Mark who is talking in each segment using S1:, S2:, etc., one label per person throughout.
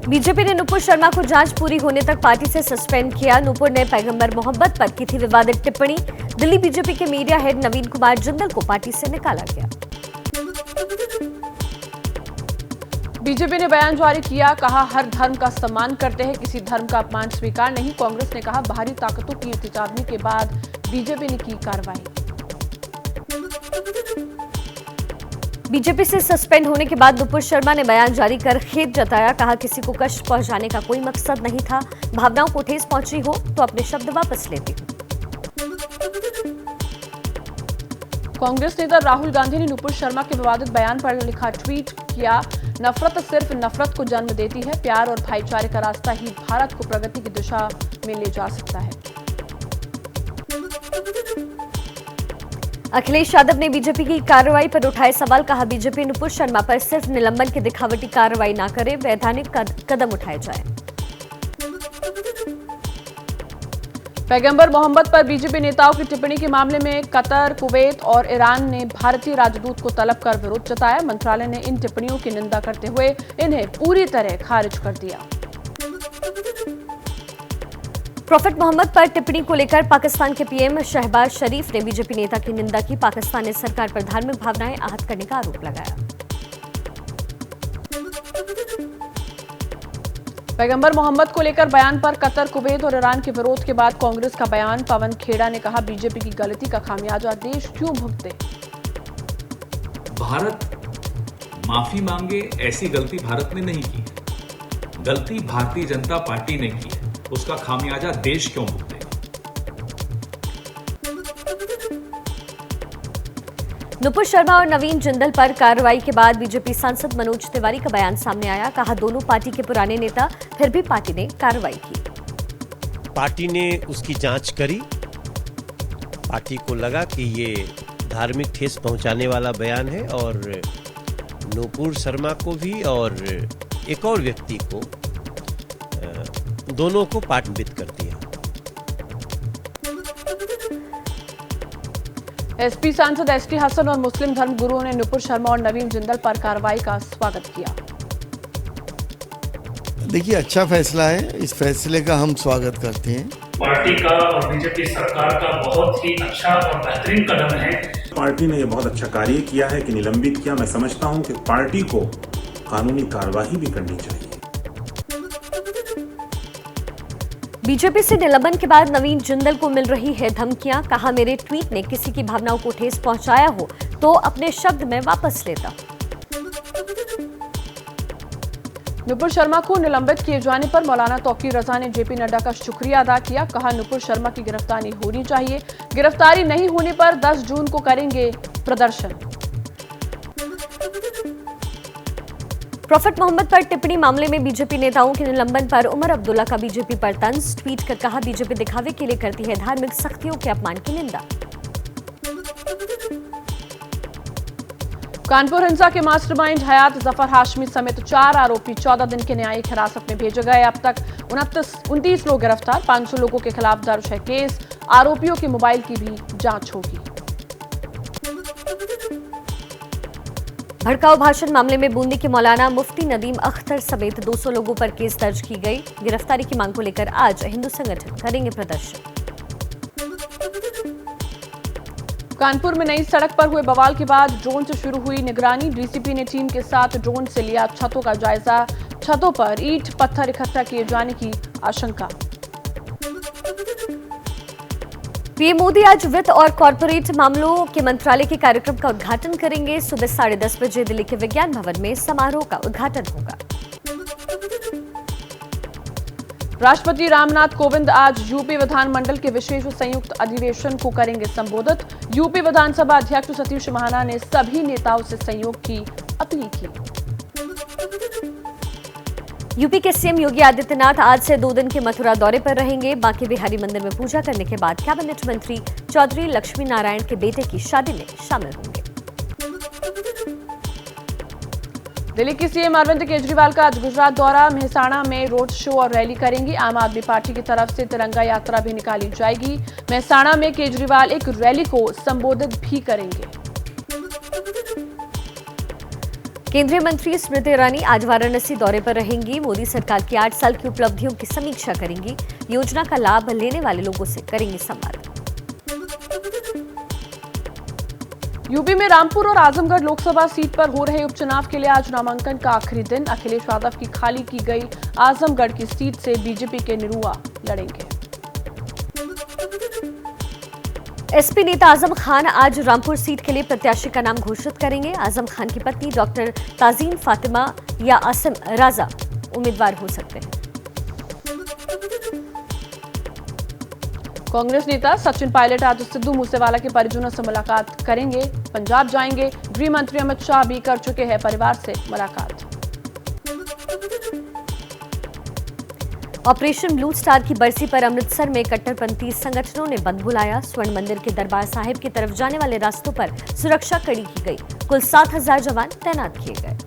S1: BJP ने नुपुर शर्मा को जांच पूरी होने तक पार्टी से सस्पेंड किया। नुपुर ने पैगंबर मोहम्मद पर की थी विवादित टिप्पणी। दिल्ली बीजेपी के मीडिया हेड नवीन कुमार जिंदल को पार्टी से निकाला गया।
S2: बीजेपी ने बयान जारी किया, कहा हर धर्म का सम्मान करते हैं, किसी धर्म का अपमान स्वीकार नहीं। कांग्रेस ने कहा बाहरी ताकतों की चेतावनी के बाद बीजेपी ने की कार्रवाई।
S1: बीजेपी से सस्पेंड होने के बाद नुपुर शर्मा ने बयान जारी कर खेद जताया। कहा किसी को कष्ट पहुंचाने का कोई मकसद नहीं था। भावनाओं को ठेस पहुंची हो तो अपने शब्द वापस लेती हूं।
S2: कांग्रेस नेता राहुल गांधी ने नुपुर शर्मा के विवादित बयान पर लिखा ट्वीट किया, नफरत सिर्फ नफरत को जन्म देती है। प्यार और भाईचारे का रास्ता ही भारत को प्रगति की दिशा में ले जा सकता है।
S1: अखिलेश यादव ने बीजेपी की कार्रवाई पर उठाए सवाल। कहा बीजेपी नुपुर शर्मा पर सिर्फ निलंबन की दिखावटी कार्रवाई न करे, वैधानिक कदम उठाए जाए।
S2: पैगंबर मोहम्मद पर बीजेपी नेताओं की टिप्पणी के मामले में कतर, कुवैत और ईरान ने भारतीय राजदूत को तलब कर विरोध जताया। मंत्रालय ने इन टिप्पणियों की निंदा करते हुए इन्हें पूरी तरह खारिज कर दिया।
S1: प्रॉफेट मोहम्मद पर टिप्पणी को लेकर पाकिस्तान के पीएम शहबाज शरीफ ने बीजेपी नेता की निंदा की। पाकिस्तान ने सरकार पर धार्मिक भावनाएं आहत करने का आरोप लगाया।
S2: पैगंबर मोहम्मद को लेकर बयान पर कतर, कुवैत और ईरान के विरोध के बाद कांग्रेस का बयान। पवन खेड़ा ने कहा बीजेपी की गलती का खामियाजा देश क्यों भुगते।
S3: भारत माफी मांगे, ऐसी गलती भारत ने नहीं की। गलती भारतीय जनता पार्टी ने की है, उसका खामियाजा देश क्यों भुगते।
S1: नुपुर शर्मा और नवीन जिंदल पर कार्रवाई के बाद बीजेपी सांसद मनोज तिवारी का बयान सामने आया। कहा दोनों पार्टी के पुराने नेता, फिर भी पार्टी ने कार्रवाई की।
S4: पार्टी ने उसकी जांच करी। पार्टी को लगा कि ये धार्मिक ठेस पहुंचाने वाला बयान है और नुपुर शर्मा को भी और एक और व्यक्ति को, दोनों को पार्टवित कर दिया।
S2: एसपी सांसद एसटी हसन और मुस्लिम धर्म गुरुओं ने नुपुर शर्मा और नवीन जिंदल पर कार्रवाई का स्वागत किया।
S5: देखिए, अच्छा फैसला है, इस फैसले का हम स्वागत करते हैं।
S6: पार्टी का और बीजेपी सरकार का बहुत ही अच्छा और बेहतरीन कदम है।
S7: पार्टी ने यह बहुत अच्छा कार्य किया है कि निलंबित किया। मैं समझता हूं कि पार्टी को कानूनी कार्रवाई भी करनी चाहिए।
S1: बीजेपी से निलंबन के बाद नवीन जिंदल को मिल रही है धमकियां। कहा मेरे ट्वीट ने किसी की भावनाओं को ठेस पहुंचाया हो तो अपने शब्द में वापस लेता।
S2: नुपुर शर्मा को निलंबित किए जाने पर मौलाना तौकीर रजा ने जेपी नड्डा का शुक्रिया अदा किया। कहा नुपुर शर्मा की गिरफ्तारी होनी चाहिए, गिरफ्तारी नहीं होने पर 10 जून को करेंगे प्रदर्शन।
S1: प्रॉफेट मोहम्मद पर टिप्पणी मामले में बीजेपी नेताओं के निलंबन पर उमर अब्दुल्ला का बीजेपी पर तंज। ट्वीट कर कहा बीजेपी दिखावे के लिए करती है धार्मिक सख्तियों के अपमान की निंदा।
S2: कानपुर हिंसा के मास्टरमाइंड हयात जफर हाशमी समेत 4 आरोपी 14 दिन की न्यायिक हिरासत में भेजे गए। अब तक 29 लोग गिरफ्तार, 500 लोगों के खिलाफ दर्ज है केस। आरोपियों के मोबाइल की भी जांच होगी।
S1: भड़काऊ भाषण मामले में बूंदी के मौलाना मुफ्ती नदीम अख्तर समेत 200 लोगों पर केस दर्ज की गई। गिरफ्तारी की मांग को लेकर आज हिंदू संगठन करेंगे प्रदर्शन।
S2: कानपुर में नई सड़क पर हुए बवाल के बाद ड्रोन से शुरू हुई निगरानी। डीसीपी ने टीम के साथ ड्रोन से लिया छतों का जायजा। छतों पर ईंट पत्थर इकट्ठा किए जाने की आशंका।
S1: पीएम मोदी आज वित्त और कॉरपोरेट मामलों के मंत्रालय के कार्यक्रम का उद्घाटन करेंगे। सुबह 10:30 बजे दिल्ली के विज्ञान भवन में समारोह का उद्घाटन होगा।
S2: राष्ट्रपति रामनाथ कोविंद आज यूपी विधानमंडल के विशेष संयुक्त अधिवेशन को करेंगे संबोधित। यूपी विधानसभा अध्यक्ष सतीश महाना ने सभी नेताओं से सहयोग की अपील की।
S1: यूपी के सीएम योगी आदित्यनाथ आज से 2 दिन के मथुरा दौरे पर रहेंगे। बांके बिहारी मंदिर में पूजा करने के बाद कैबिनेट मंत्री चौधरी लक्ष्मी नारायण के बेटे की शादी में शामिल होंगे।
S2: दिल्ली की सीएम अरविंद केजरीवाल का आज गुजरात दौरा। मेहसाणा में रोड शो और रैली करेंगी। आम आदमी पार्टी की तरफ से तिरंगा यात्रा भी निकाली जाएगी। मेहसाणा में केजरीवाल एक रैली को संबोधित भी करेंगे।
S1: केंद्रीय मंत्री स्मृति ईरानी आज वाराणसी दौरे पर रहेंगी। मोदी सरकार की 8 साल की उपलब्धियों की समीक्षा करेंगी। योजना का लाभ लेने वाले लोगों से करेंगी संवाद।
S2: यूपी में रामपुर और आजमगढ़ लोकसभा सीट पर हो रहे उपचुनाव के लिए आज नामांकन का आखिरी दिन। अखिलेश यादव की खाली की गई आजमगढ़ की सीट से बीजेपी के निरुआ लड़ेंगे।
S1: एसपी नेता आजम खान आज रामपुर सीट के लिए प्रत्याशी का नाम घोषित करेंगे। आजम खान की पत्नी डॉक्टर ताजीन फातिमा या आसिम राजा उम्मीदवार हो सकते हैं।
S2: कांग्रेस नेता सचिन पायलट आज सिद्धू मूसेवाला के परिजनों से मुलाकात करेंगे। पंजाब जाएंगे। गृह मंत्री अमित शाह भी कर चुके हैं परिवार से मुलाकात।
S1: ऑपरेशन ब्लू स्टार की बरसी पर अमृतसर में कट्टरपंथी संगठनों ने बंद बुलाया। स्वर्ण मंदिर के दरबार साहिब की तरफ जाने वाले रास्तों पर सुरक्षा कड़ी की गई। कुल 7,000 जवान तैनात किए गए।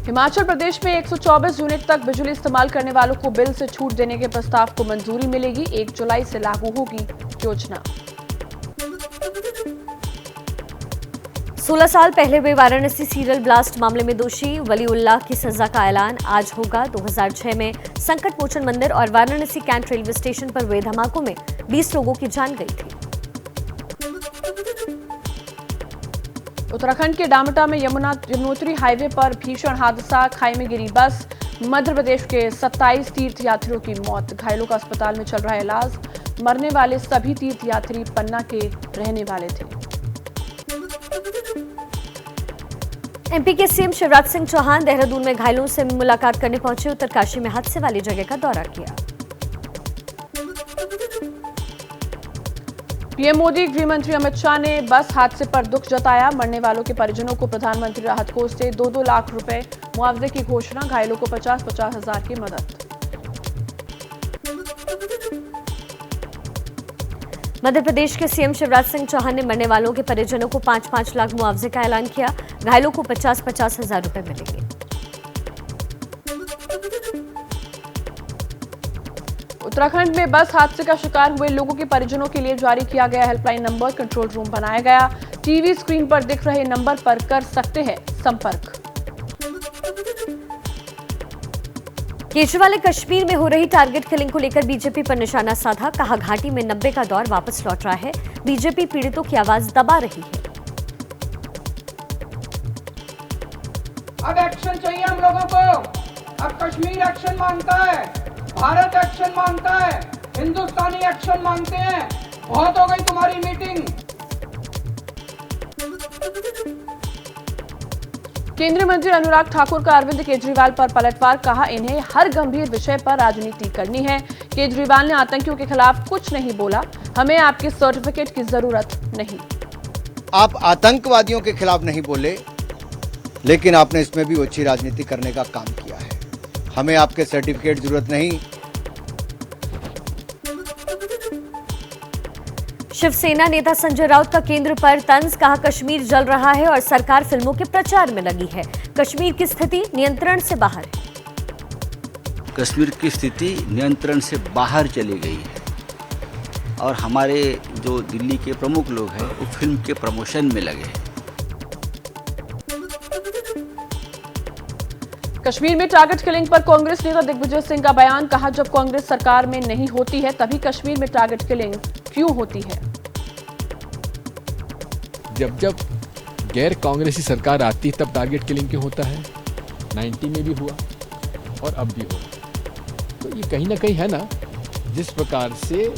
S2: हिमाचल प्रदेश में 124 यूनिट तक बिजली इस्तेमाल करने वालों को बिल से छूट देने के प्रस्ताव को मंजूरी मिलेगी। 1 जुलाई से लागू होगी योजना।
S1: 16 साल पहले हुए वाराणसी सीरियल ब्लास्ट मामले में दोषी वलीउल्लाह की सजा का ऐलान आज होगा। 2006 में संकट मोचन मंदिर और वाराणसी कैंट रेलवे स्टेशन पर हुए धमाकों में 20 लोगों की जान गई थी।
S2: उत्तराखंड के डामटा में यमुनोत्री हाईवे पर भीषण हादसा। खाई में गिरी बस। मध्य प्रदेश के 27 तीर्थ यात्रियों की मौत। घायलों का अस्पताल में चल रहा है इलाज। मरने वाले सभी तीर्थ यात्री पन्ना के रहने वाले थे।
S1: एमपी के सीएम शिवराज सिंह चौहान देहरादून में घायलों से मुलाकात करने पहुंचे। उत्तरकाशी में हादसे वाली जगह का दौरा किया।
S2: पीएम मोदी, गृह मंत्री अमित शाह ने बस हादसे पर दुख जताया। मरने वालों के परिजनों को प्रधानमंत्री राहत कोष से 2-2 लाख रुपए मुआवजे की घोषणा। घायलों को 50-50 हजार की मदद।
S1: मध्य प्रदेश के सीएम शिवराज सिंह चौहान ने मरने वालों के परिजनों को 5-5 लाख मुआवजे का ऐलान किया। घायलों को 50-50 हजार रुपए मिलेंगे।
S2: उत्तराखंड में बस हादसे का शिकार हुए लोगों के परिजनों के लिए जारी किया गया हेल्पलाइन नंबर। कंट्रोल रूम बनाया गया। टीवी स्क्रीन पर दिख रहे नंबर पर कर सकते हैं संपर्क।
S1: केजरीवाल ने कश्मीर में हो रही टारगेट किलिंग को लेकर बीजेपी पर निशाना साधा। कहा घाटी में 90 का दौर वापस लौट रहा है। बीजेपी पीड़ितों की आवाज दबा रही है।
S8: अब एक्शन चाहिए हम लोगों को। अब कश्मीर एक्शन मांगता है, भारत एक्शन मांगता है, हिंदुस्तानी एक्शन मांगते हैं। बहुत हो गई तुम्हारी मीटिंग।
S2: केंद्रीय मंत्री अनुराग ठाकुर का अरविंद केजरीवाल पर पलटवार। कहा इन्हें हर गंभीर विषय पर राजनीति करनी है। केजरीवाल ने आतंकियों के खिलाफ कुछ नहीं बोला। हमें आपके सर्टिफिकेट की जरूरत नहीं।
S9: आप आतंकवादियों के खिलाफ नहीं बोले, लेकिन आपने इसमें भी अच्छी राजनीति करने का काम किया है। हमें आपके सर्टिफिकेट की जरूरत नहीं।
S1: शिवसेना नेता संजय राउत का केंद्र पर तंज। कहा कश्मीर जल रहा है और सरकार फिल्मों के प्रचार में लगी है। कश्मीर की स्थिति नियंत्रण से बाहर है।
S10: कश्मीर की स्थिति नियंत्रण से बाहर चली गई है और हमारे जो दिल्ली के प्रमुख लोग हैं वो फिल्म के प्रमोशन में लगे हैं।
S2: कश्मीर में टारगेट किलिंग पर कांग्रेस नेता दिग्विजय सिंह का बयान। कहा जब कांग्रेस सरकार में नहीं होती है तभी कश्मीर में टारगेट किलिंग क्यों होती है।
S11: जब गैर कांग्रेसी सरकार आती तब टारगेट किलिंग क्यों होता है। 90 में भी हुआ और अब भी हो रहा। तो ये कहीं ना कहीं है ना, जिस प्रकार से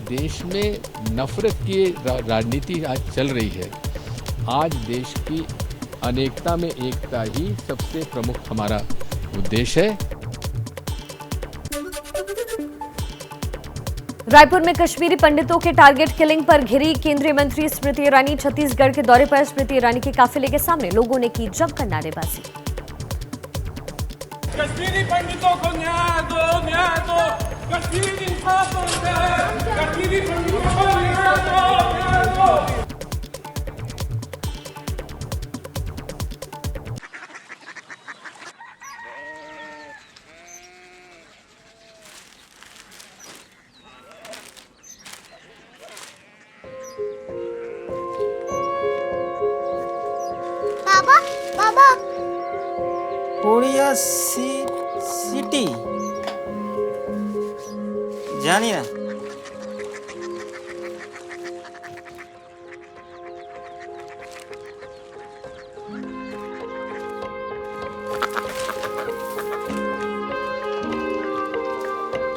S11: देश में नफरत की राजनीति आज चल रही है। आज देश की अनेकता में एकता ही सबसे प्रमुख हमारा उद्देश्य है।
S1: रायपुर में कश्मीरी पंडितों के टारगेट किलिंग पर घिरी केंद्रीय मंत्री स्मृति ईरानी। छत्तीसगढ़ के दौरे पर स्मृति ईरानी के काफिले के सामने लोगों ने की जमकर नारेबाजी।
S12: कश्मीरी पंडितों को न्याय दो, न्याय दो। कश्मीर इंसाफ मांगता है। कश्मीरी पंडितों को न्याय दो, न्याय दो।
S13: बाबा बाबा
S14: कोरिया सिटी जानी ना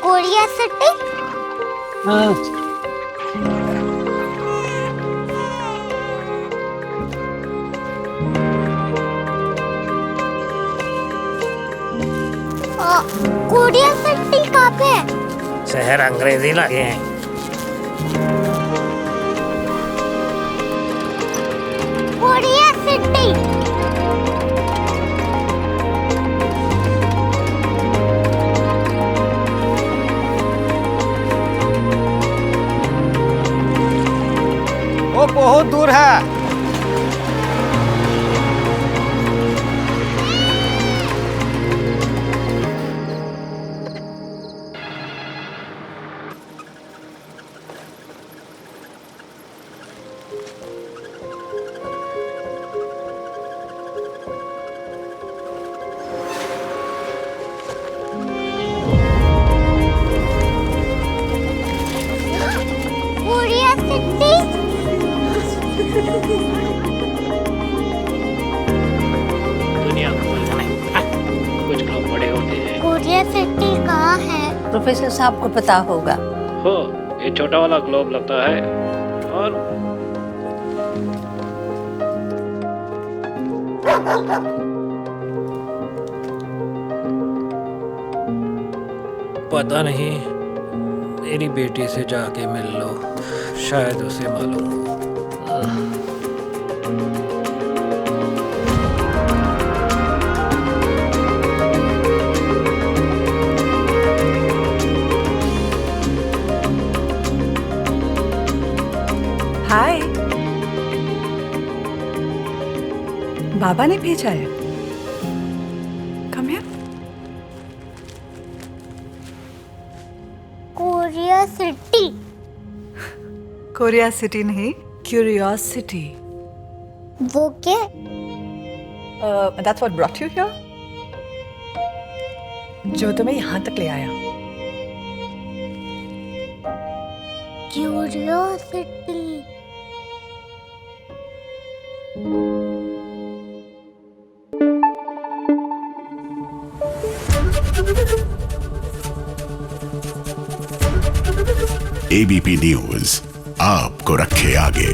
S13: कोरिया सिटी कोरिया सिटी कहाँ पे है?
S14: शहर अंग्रेजी लगे हैं।
S13: कोरिया सिटी
S14: वो बहुत दूर है।
S13: कोरिया सिटी
S14: दुनिया कुछ लोग बड़े होते हैं।
S13: कोरिया सिटी कहाँ है?
S15: प्रोफेसर साहब को पता होगा।
S14: हो ये छोटा वाला ग्लोब लगता है और पता नहीं, मेरी बेटी से जाके मिल लो, शायद उसे मालूम हो।
S15: हाय, बाबा ने भेजा है। Come here.
S13: Korea city
S15: Korea city नहीं, क्यूरियोसिटी।
S13: वो क्या?
S15: That's what brought you here? जो तुम्हें यहाँ तक ले आया।
S13: क्यूरियोसिटी
S16: एबीपी न्यूज आपको रखे आगे।